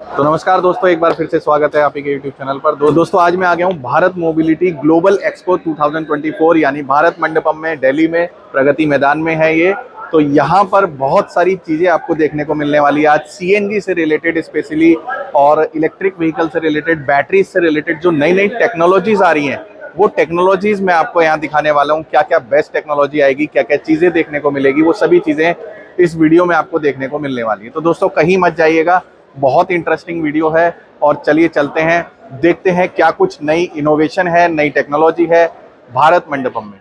तो नमस्कार दोस्तों, एक बार फिर से स्वागत है आप ही के YouTube चैनल पर। दोस्तों आज मैं आ गया हूँ भारत मोबिलिटी ग्लोबल एक्सपो 2024 यानी भारत मंडपम में, दिल्ली में, प्रगति मैदान में है ये। तो यहाँ पर बहुत सारी चीज़ें आपको देखने को मिलने वाली है। आज सीएनजी से रिलेटेड स्पेशली और इलेक्ट्रिक व्हीकल से रिलेटेड, बैटरीज से रिलेटेड जो नई नई टेक्नोलॉजीज आ रही हैं, वो टेक्नोलॉजीज मैं आपको यहाँ दिखाने वाला हूँ। क्या क्या बेस्ट टेक्नोलॉजी आएगी, क्या क्या चीज़ें देखने को मिलेगी, वो सभी चीज़ें इस वीडियो में आपको देखने को मिलने वाली है। तो दोस्तों कहीं मत जाइएगा, बहुत इंटरेस्टिंग वीडियो है। और चलिए चलते हैं, देखते हैं क्या कुछ नई इनोवेशन है, नई टेक्नोलॉजी है भारत मंडपम में।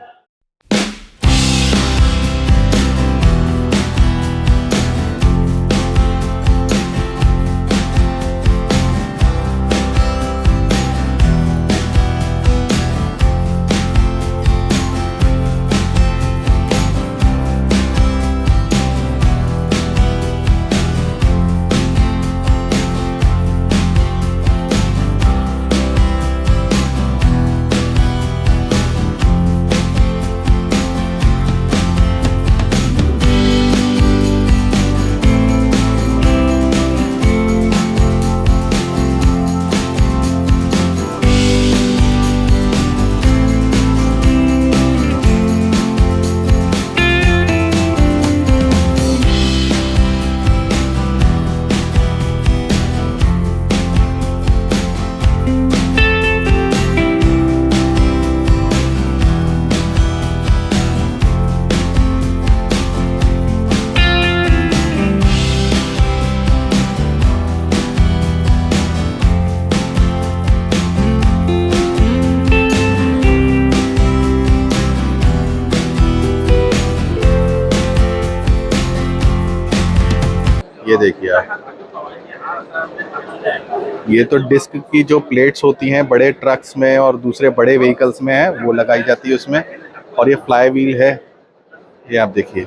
ये देखिए आप, ये तो डिस्क की जो प्लेट्स होती हैं बड़े ट्रक्स में और दूसरे बड़े व्हीकल्स में है, वो लगाई जाती है उसमें। और ये फ्लाई व्हील है, ये आप देखिए,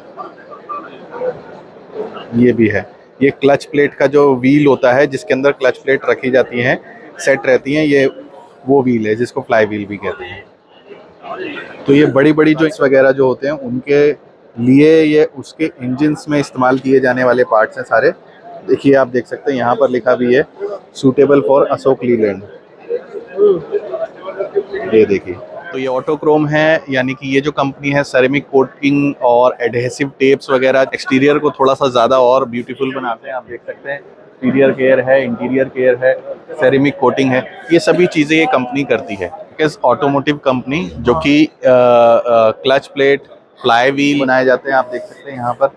ये भी है। ये क्लच प्लेट का जो व्हील होता है, जिसके अंदर क्लच प्लेट रखी जाती हैं, सेट रहती हैं, ये वो व्हील है जिसको फ्लाई व्हील भी कहते हैं। तो ये बड़ी बड़ी जो वगैरह जो होते हैं उनके लिए ये उसके इंजन्स में इस्तेमाल किए जाने वाले पार्ट्स हैं सारे। देखिए आप देख सकते हैं यहाँ पर लिखा भी है सूटेबल फॉर अशोक लीलैंड, ये देखिए। तो ये ऑटोक्रोम है, यानी कि ये जो कंपनी है सेरेमिक कोटिंग और एडहेसिव टेप्स वगैरह एक्सटीरियर को थोड़ा सा ज़्यादा और ब्यूटीफुल बनाते हैं। आप देख सकते हैं एक्सटीरियर केयर है, इंटीरियर केयर है, सेरेमिक कोटिंग है, ये सभी चीज़ें ये कंपनी करती है। इस ऑटोमोटिव कंपनी जो कि क्लच प्लेट, फ्लाई व्हील बनाए जाते हैं। आप देख सकते हैं यहाँ पर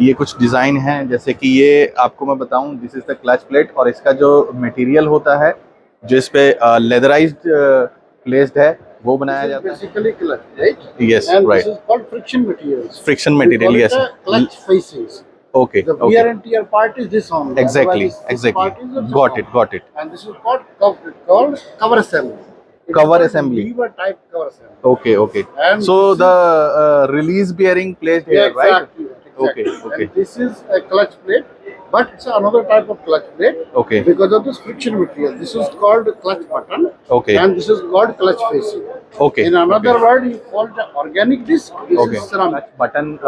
ये कुछ डिज़ाइन है, जैसे कि ये आपको मैं बताऊं, this is the clutch plate, और इसका जो मटेरियल होता है जो इस पे लेदराइज्ड प्लेस्ड है, वो बनाया जाता है। Basically clutch, right? Yes, and right. This is called friction materials. Friction material, We yes. call it the clutch facings. Okay, The okay. wear and tear part is this only. Exactly, Otherwise, this exactly. part is of this Got it, only. got it. And this is called cover assembly. It is Cover called assembly. Lever type cover assembly. Okay, okay. And So this the release bearing placed here, right? Exactly. Okay, okay. And this is a clutch plate, but it's another type of clutch plate. Okay. Because of this friction material. This is called clutch button. Okay. And this is called clutch facing. Okay. In another okay. word, you call it organic disc. This Okay. is ceramic. Button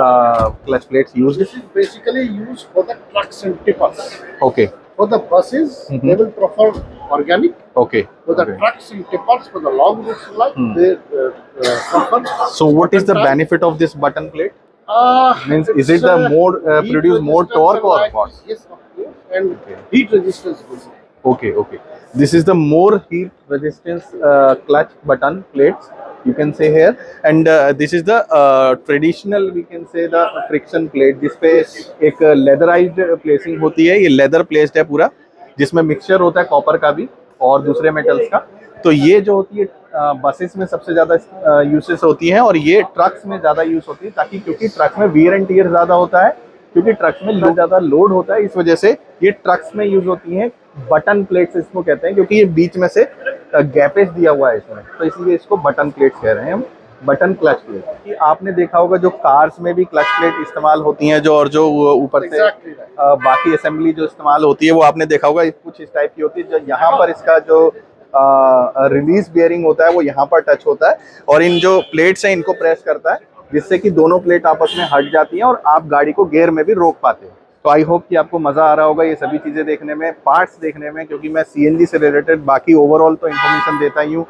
clutch plates used. This is basically used for the trucks and tippers. Okay, For the buses, they will prefer organic. okay. For the okay. trucks and tippers, for the long routes like, they prefer. So what is the button type. benefit of this button plate? Means is It's, it the more heat produce more resistance torque or like what? this. Yes, of course. And Okay. heat resistance also. Okay, okay. This is the more heat resistance clutch button plates, you can say here, and this is the traditional, we can say, the friction plate, जिस पे एक leatherized placing होती है। ये leather placed है पूरा, जिसमें mixture होता है कॉपर का भी और दूसरे मेटल्स का। तो ये जो होती है बसेस में सबसे ज़्यादा यूसेस होती हैं, और ये ट्रक्स में ज़्यादा यूज होती है, ताकि क्योंकि ट्रक में वियर एंड टियर ज़्यादा होता है, क्योंकि ट्रक्स में ज़्यादा लोड होता है, इस वजह से ये ट्रक्स में यूज होती हैं। बटन प्लेट्स इसको कहते हैं, क्योंकि ये बीच में से गैपेज दिया हुआ है इसमें, तो इसलिए इसको बटन प्लेट्स कह रहे हैं हम, बटन क्लच प्लेट। कि आपने देखा होगा जो कार्स में भी क्लच प्लेट इस्तेमाल होती हैं, जो और जो ऊपर से Exactly right. बाकी असेंबली जो इस्तेमाल होती है, वो आपने देखा होगा कुछ इस टाइप की होती है। जो यहाँ पर इसका जो रिलीज बियरिंग होता है वो यहाँ पर टच होता है, और इन जो प्लेट्स हैं इनको प्रेस करता है, जिससे कि दोनों प्लेट आपस में हट जाती हैं और आप गाड़ी को गियर में भी रोक पाते हो। तो आई होप कि आपको मज़ा आ रहा होगा ये सभी चीज़ें देखने में, पार्ट्स देखने में, क्योंकि मैं सीएनजी से रिलेटेड बाकी ओवरऑल तो इन्फॉर्मेशन देता ही हूँ,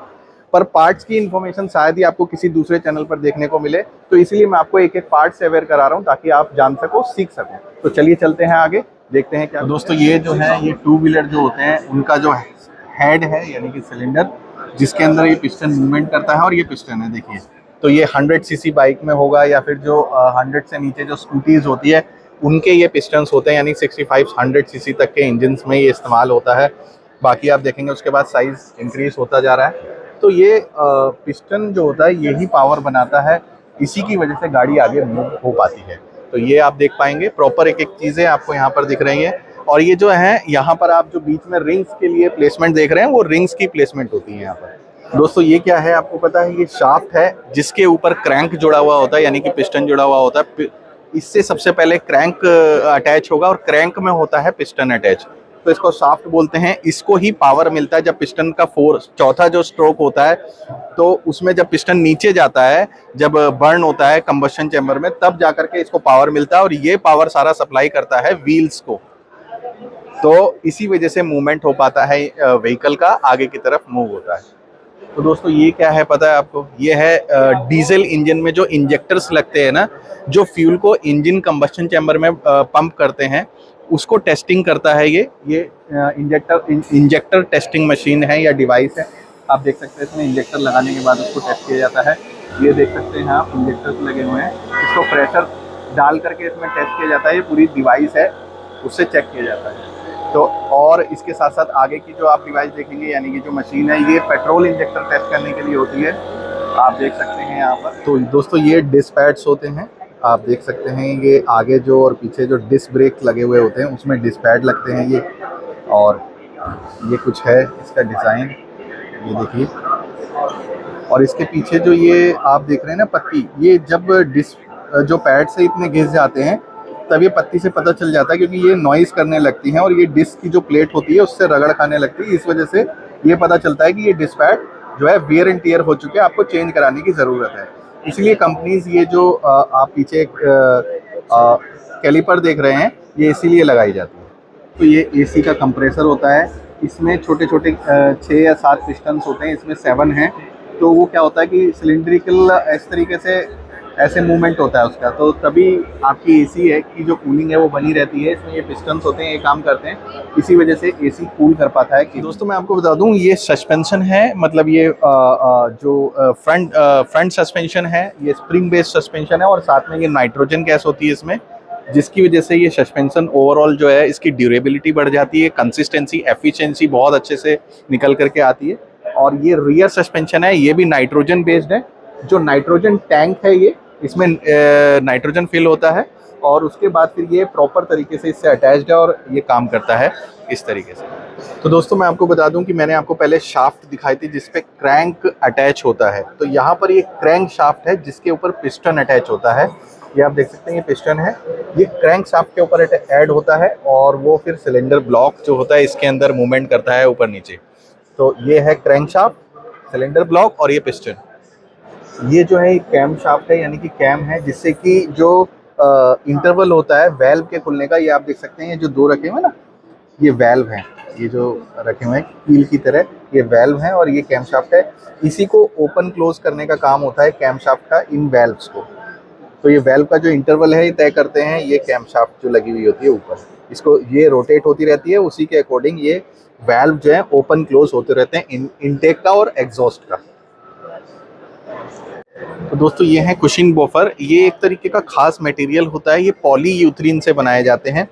पर पार्ट्स की इन्फॉर्मेशन शायद ही आपको किसी दूसरे चैनल पर देखने को मिले, तो इसीलिए मैं आपको एक एक पार्ट से अवेयर करा रहा हूँ ताकि आप जान सको, सीख सको। तो चलिए चलते हैं आगे, देखते हैं क्या। तो दोस्तों ये जो है ये टू व्हीलर जो होते हैं उनका जो हेड है यानी कि सिलेंडर, जिसके अंदर ये पिस्टन मूवमेंट करता है, और ये पिस्टन है देखिए। तो ये 100 सीसी बाइक में होगा या फिर जो 100 से नीचे जो स्कूटीज होती है उनके ये पिस्टन्स होते हैं, यानी 65-100 सीसी तक के इंजन्स में ये इस्तेमाल होता है। बाकी आप देखेंगे उसके बाद साइज इंक्रीज होता जा रहा है। तो ये पिस्टन जो होता है यही पावर बनाता है, इसी की वजह से गाड़ी आगे मूव हो पाती है। तो ये आप देख पाएंगे प्रॉपर एक एक चीज़ें आपको यहाँ पर दिख रही हैं। और ये जो है यहाँ पर आप जो बीच में रिंग्स के लिए प्लेसमेंट देख रहे हैं वो रिंग्स की प्लेसमेंट होती है यहाँ पर। दोस्तों ये क्या है आपको पता है, ये शाफ्ट है जिसके ऊपर क्रैंक जुड़ा हुआ होता है, यानी कि पिस्टन जुड़ा हुआ होता है। इससे सबसे पहले क्रैंक अटैच होगा और क्रैंक में होता है पिस्टन अटैच, तो इसको शाफ्ट बोलते हैं। इसको ही पावर मिलता है जब पिस्टन का चौथा जो स्ट्रोक होता है, तो उसमें जब पिस्टन नीचे जाता है, जब बर्न होता है कंबशन चैम्बर में, तब जाकर के इसको पावर मिलता है, और ये पावर सारा सप्लाई करता है व्हील्स को। तो इसी वजह से मूवमेंट हो पाता है व्हीकल का, आगे की तरफ मूव होता है। तो दोस्तों ये क्या है पता है आपको, ये है डीजल इंजन में जो इंजेक्टर्स लगते हैं ना, जो फ्यूल को इंजन कंबशन चैम्बर में पंप करते हैं, उसको टेस्टिंग करता है ये इंजेक्टर टेस्टिंग मशीन है या डिवाइस है। आप देख सकते हैं इसमें इंजेक्टर लगाने के बाद उसको टेस्ट किया जाता है। ये देख सकते हैं आप इंजेक्टर्स लगे हुए हैं, इसको प्रेशर डाल करके इसमें टेस्ट किया जाता है। ये पूरी डिवाइस है, उससे चेक किया जाता है। तो और इसके साथ साथ आगे की जो आप डिवाइस देखेंगे, यानी कि जो मशीन है, ये पेट्रोल इंजेक्टर टेस्ट करने के लिए होती है। आप देख सकते हैं यहाँ पर। तो दोस्तों ये डिस्क पैड्स होते हैं, आप देख सकते हैं ये आगे जो और पीछे जो डिस्क ब्रेक लगे हुए होते हैं उसमें डिस्क पैड लगते हैं ये। और ये कुछ है इसका डिज़ाइन, ये देखिए। और इसके पीछे जो ये आप देख रहे हैं ना पत्ती, ये जब डिस्क जो पैड से इतने घिस जाते हैं तब ये पत्ती से पता चल जाता है, क्योंकि ये नॉइज़ करने लगती हैं और ये डिस्क की जो प्लेट होती है उससे रगड़ खाने लगती है। इस वजह से ये पता चलता है कि ये डिस्क पैड जो है वियर एंड टियर हो चुके हैं, आपको चेंज कराने की ज़रूरत है। इसलिए कंपनीज ये जो आप पीछे कैलिपर देख रहे हैं, ये इसीलिए लगाई जाती है। तो ये एसी का कंप्रेसर होता है, इसमें छोटे छोटे 6 या 7 पिस्टन्स होते हैं, इसमें 7 हैं। तो वो क्या होता है कि सिलिंड्रिकल इस तरीके से ऐसे मूवमेंट होता है उसका, तो तभी आपकी एसी है कि जो कूलिंग है वो बनी रहती है। इसमें ये पिस्टन्स होते हैं, ये काम करते हैं, इसी वजह से एसी कूल कर पाता है। कि दोस्तों मैं आपको बता दूं, ये सस्पेंशन है, मतलब ये जो फ्रंट सस्पेंशन है ये स्प्रिंग बेस्ड सस्पेंशन है, और साथ में ये नाइट्रोजन गैस होती है इसमें, जिसकी वजह से ये सस्पेंशन ओवरऑल जो है इसकी ड्यूरेबिलिटी बढ़ जाती है, कंसिस्टेंसी एफिशिएंसी बहुत अच्छे से निकल करके आती है। और ये रियर सस्पेंशन है, ये भी नाइट्रोजन बेस्ड है। जो नाइट्रोजन टैंक है ये, इसमें नाइट्रोजन फिल होता है, और उसके बाद फिर ये प्रॉपर तरीके से इससे अटैच्ड है और ये काम करता है इस तरीके से। तो दोस्तों मैं आपको बता दूं कि मैंने आपको पहले शाफ्ट दिखाई थी जिसपे क्रैंक अटैच होता है, तो यहाँ पर ये क्रैंक शाफ्ट है जिसके ऊपर पिस्टन अटैच होता है। ये आप देख सकते हैं ये पिस्टन है, ये क्रैंक शाफ्ट के ऊपर ऐड होता है, और वो फिर सिलेंडर ब्लॉक जो होता है इसके अंदर मूवमेंट करता है ऊपर नीचे। तो ये है क्रैंक शाफ्ट, सिलेंडर ब्लॉक और ये पिस्टन। ये जो है कैम शाफ्ट है, यानी कि कैम है, जिससे कि जो इंटरवल होता है वेल्व के खुलने का, ये आप देख सकते हैं ये जो 2 रखे हुए हैं ना, ये वेल्व हैं, ये जो रखे हुए हैं कील की तरह, ये वेल्व हैं और ये कैम शाफ्ट है। इसी को ओपन क्लोज करने का काम होता है कैम शाफ्ट का, इन वेल्व्स को। तो ये वेल्व का जो इंटरवल है ये तय करते हैं ये कैम शाफ्ट जो लगी हुई होती है ऊपर, इसको ये रोटेट होती रहती है, उसी के अकॉर्डिंग ये वेल्व जो है ओपन क्लोज होते रहते हैं इनटेक का और एग्जॉस्ट का। तो दोस्तों ये है कुशिंग बफर, ये एक तरीके का खास मटेरियल होता है, ये पॉलीयूथरीन से बनाए जाते हैं।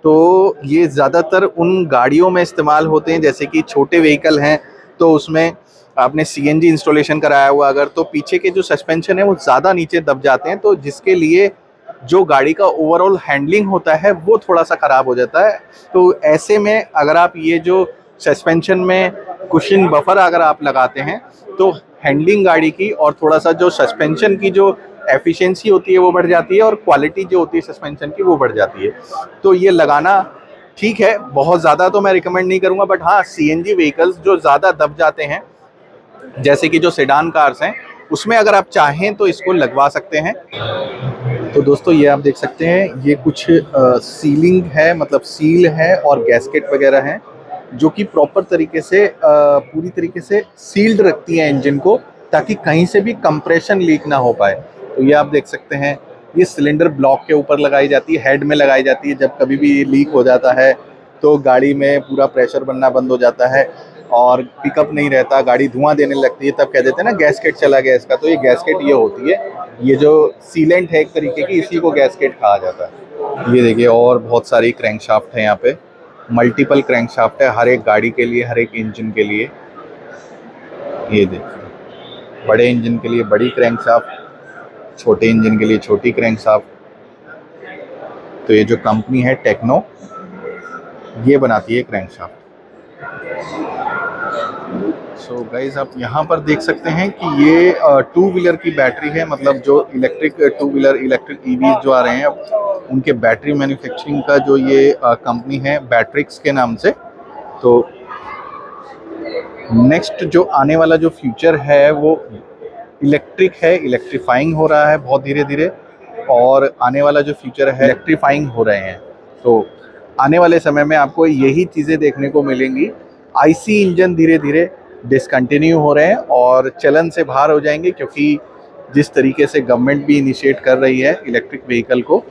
तो ये ज़्यादातर उन गाड़ियों में इस्तेमाल होते हैं, जैसे कि छोटे व्हीकल हैं तो उसमें आपने सीएनजी इंस्टॉलेशन कराया हुआ अगर, तो पीछे के जो सस्पेंशन है वो ज़्यादा नीचे दब जाते हैं, तो जिसके लिए जो गाड़ी का ओवरऑल हैंडलिंग होता है वो थोड़ा सा ख़राब हो जाता है। तो ऐसे में अगर आप ये जो सस्पेंशन में कुशन बफर अगर आप लगाते हैं तो हैंडलिंग गाड़ी की और थोड़ा सा जो सस्पेंशन की जो एफिशिएंसी होती है वो बढ़ जाती है, और क्वालिटी जो होती है सस्पेंशन की वो बढ़ जाती है। तो ये लगाना ठीक है, बहुत ज़्यादा तो मैं रिकमेंड नहीं करूँगा, बट हाँ सीएनजी व्हीकल्स जो ज़्यादा दब जाते हैं, जैसे कि जो सेडान कार्स हैं, उसमें अगर आप चाहें तो इसको लगवा सकते हैं। तो दोस्तों ये आप देख सकते हैं, ये कुछ सीलिंग है, मतलब सील है और गैस्केट वगैरह हैं जो कि प्रॉपर तरीके से पूरी तरीके से सील्ड रखती है इंजन को, ताकि कहीं से भी कंप्रेशन लीक ना हो पाए। तो ये आप देख सकते हैं, ये सिलेंडर ब्लॉक के ऊपर लगाई जाती है, हेड में लगाई जाती है। जब कभी भी लीक हो जाता है तो गाड़ी में पूरा प्रेशर बनना बंद हो जाता है और पिकअप नहीं रहता, गाड़ी धुआं देने लगती है, तब कह देते हैं ना गैस्केट चला गया इसका। तो ये गैस्केट ये होती है, ये जो सीलेंट है एक तरीके की, इसी को गैस्केट कहा जाता है। ये देखिए, और बहुत सारी क्रैंकशाफ्ट है यहाँ पे, मल्टीपल क्रैंकशाफ्ट है हर एक गाड़ी के लिए, हर एक इंजन के लिए। ये देखिए, बड़े इंजन के लिए बड़ी क्रैंकशाफ्ट, छोटे इंजन के लिए छोटी क्रैंकशाफ्ट। तो ये जो कंपनी है टेक्नो, ये बनाती है क्रैंकशाफ्ट। सो गाइज आप यहाँ पर देख सकते हैं कि ये 2 व्हीलर की बैटरी है, मतलब जो इलेक्ट्रिक 2 व्हीलर इलेक्ट्रिक ईवीज जो आ रहे हैं उनके बैटरी मैन्युफैक्चरिंग का जो ये कंपनी है बैट्रिक्स के नाम से। तो नेक्स्ट जो आने वाला जो फ्यूचर है वो इलेक्ट्रिक है, इलेक्ट्रीफाइंग हो रहा है बहुत धीरे धीरे, और आने वाला जो फ्यूचर है इलेक्ट्रीफाइंग हो रहे हैं। तो आने वाले समय में आपको यही चीज़ें देखने को मिलेंगी। आईसी इंजन धीरे धीरे डिसकंटिन्यू हो रहे हैं और चलन से बाहर हो जाएंगे, क्योंकि जिस तरीके से गवर्नमेंट भी इनिशिएट कर रही है इलेक्ट्रिक व्हीकल को,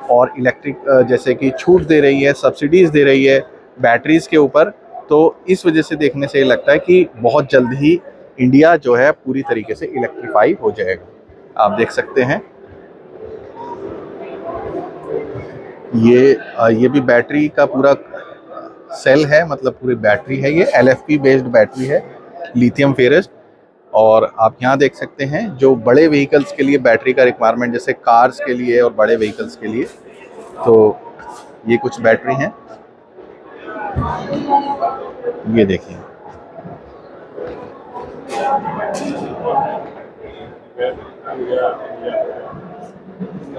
और इलेक्ट्रिक जैसे कि छूट दे रही है, सब्सिडीज़ दे रही है बैटरीज़ के ऊपर, तो इस वजह से देखने से ये लगता है कि बहुत जल्द ही इंडिया जो है पूरी तरीके से इलेक्ट्रीफाई हो जाएगा। आप देख सकते हैं ये भी बैटरी का पूरा सेल है, मतलब पूरी बैटरी है, ये LFP बेस्ड बैटरी है, लिथियम फेरस। और आप यहाँ देख सकते हैं जो बड़े व्हीकल्स के लिए बैटरी का रिक्वायरमेंट, जैसे कार्स के लिए और बड़े व्हीकल्स के लिए, तो ये कुछ बैटरी हैं, ये देखिए।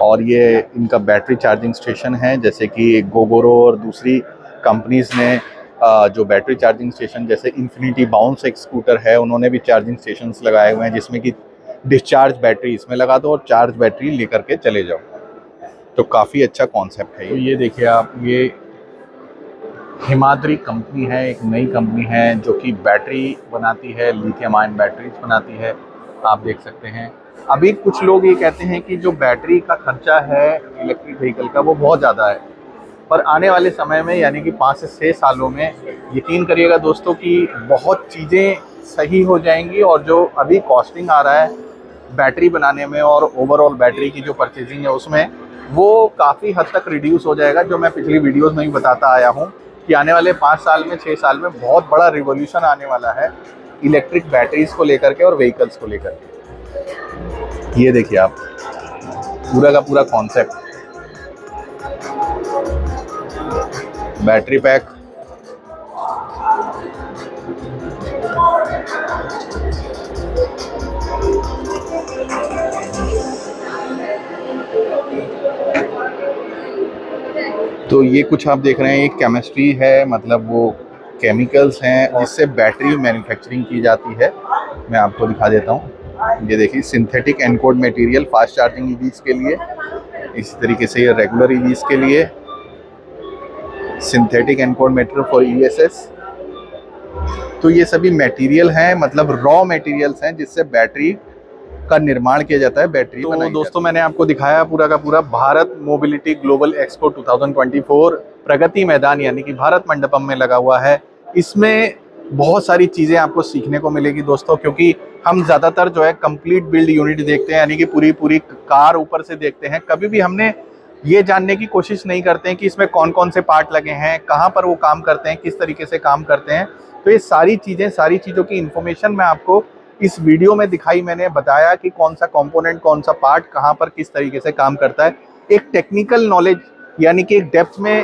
और ये इनका बैटरी चार्जिंग स्टेशन है, जैसे कि गोगोरो और दूसरी कंपनीज ने जो बैटरी चार्जिंग स्टेशन, जैसे इन्फिनिटी बाउंस एक स्कूटर है, उन्होंने भी चार्जिंग स्टेशंस लगाए हुए हैं, जिसमें कि डिस्चार्ज बैटरी इसमें लगा दो और चार्ज बैटरी लेकर के चले जाओ। तो काफ़ी अच्छा कॉन्सेप्ट है। तो ये देखिए आप, ये हिमाद्री कंपनी है, एक नई कंपनी है जो कि बैटरी बनाती है, लिथियम आयन बैटरीज बनाती है। आप देख सकते हैं अभी कुछ लोग ये कहते हैं कि जो बैटरी का खर्चा है इलेक्ट्रिक व्हीकल का वो बहुत ज़्यादा है, पर आने वाले समय में यानी कि 5 से 6 सालों में यकीन करिएगा दोस्तों कि बहुत चीज़ें सही हो जाएंगी, और जो अभी कॉस्टिंग आ रहा है बैटरी बनाने में और ओवरऑल बैटरी की जो परचेजिंग है उसमें, वो काफ़ी हद तक रिड्यूस हो जाएगा। जो मैं पिछली वीडियोस में भी बताता आया हूँ कि आने वाले 5 साल में 6 साल में बहुत बड़ा रिवॉल्यूशन आने वाला है इलेक्ट्रिक बैटरीज को लेकर के और व्हीकल्स को लेकर के। ये देखिए आप, पूरा का पूरा कॉन्सेप्ट, बैटरी पैक, तो ये कुछ आप देख रहे हैं, ये केमिस्ट्री है, मतलब वो केमिकल्स हैं जिससे बैटरी मैन्युफैक्चरिंग की जाती है। मैं आपको दिखा देता हूँ, ये देखिए, synthetic encode material fast charging EVs के लिए, इसी तरीके से ये रेगुलर ईवीज के लिए synthetic encode material for ESS। तो ये सभी मटेरियल हैं, मतलब रॉ मटेरियल्स हैं जिससे बैटरी का निर्माण किया जाता है, बैटरी बनाई जाती है। दोस्तों मैंने आपको दिखाया पूरा का पूरा Bharat mobility global expo 2024 Pragati Maidan यानी कि भारत मंडपम में लगा हुआ है। इसमें बहुत सारी चीज़ें आपको सीखने को मिलेगी दोस्तों, क्योंकि हम ज़्यादातर जो है कंप्लीट बिल्ड यूनिट देखते हैं, यानी कि पूरी पूरी कार ऊपर से देखते हैं। कभी भी हमने ये जानने की कोशिश नहीं करते हैं कि इसमें कौन कौन से पार्ट लगे हैं, कहाँ पर वो काम करते हैं, किस तरीके से काम करते हैं। तो ये सारी चीज़ों की इन्फॉर्मेशन मैं आपको इस वीडियो में दिखाई, मैंने बताया कि कौन सा कंपोनेंट, कौन सा पार्ट कहाँ पर किस तरीके से काम करता है। एक टेक्निकल नॉलेज यानी कि एक डेप्थ में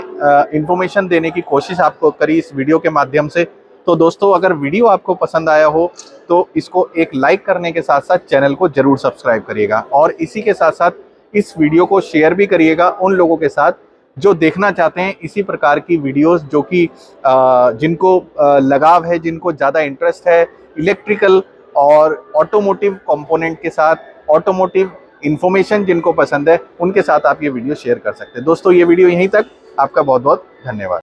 इंफॉर्मेशन देने की कोशिश आपको करी इस वीडियो के माध्यम से। तो दोस्तों अगर वीडियो आपको पसंद आया हो तो इसको एक लाइक करने के साथ साथ चैनल को जरूर सब्सक्राइब करिएगा, और इसी के साथ साथ इस वीडियो को शेयर भी करिएगा उन लोगों के साथ जो देखना चाहते हैं इसी प्रकार की वीडियोस, जो कि जिनको लगाव है, जिनको ज़्यादा इंटरेस्ट है इलेक्ट्रिकल और ऑटोमोटिव कंपोनेंट के साथ, ऑटोमोटिव इन्फॉर्मेशन जिनको पसंद है उनके साथ आप ये वीडियो शेयर कर सकते हैं। दोस्तों ये वीडियो यहीं तक, आपका बहुत बहुत धन्यवाद।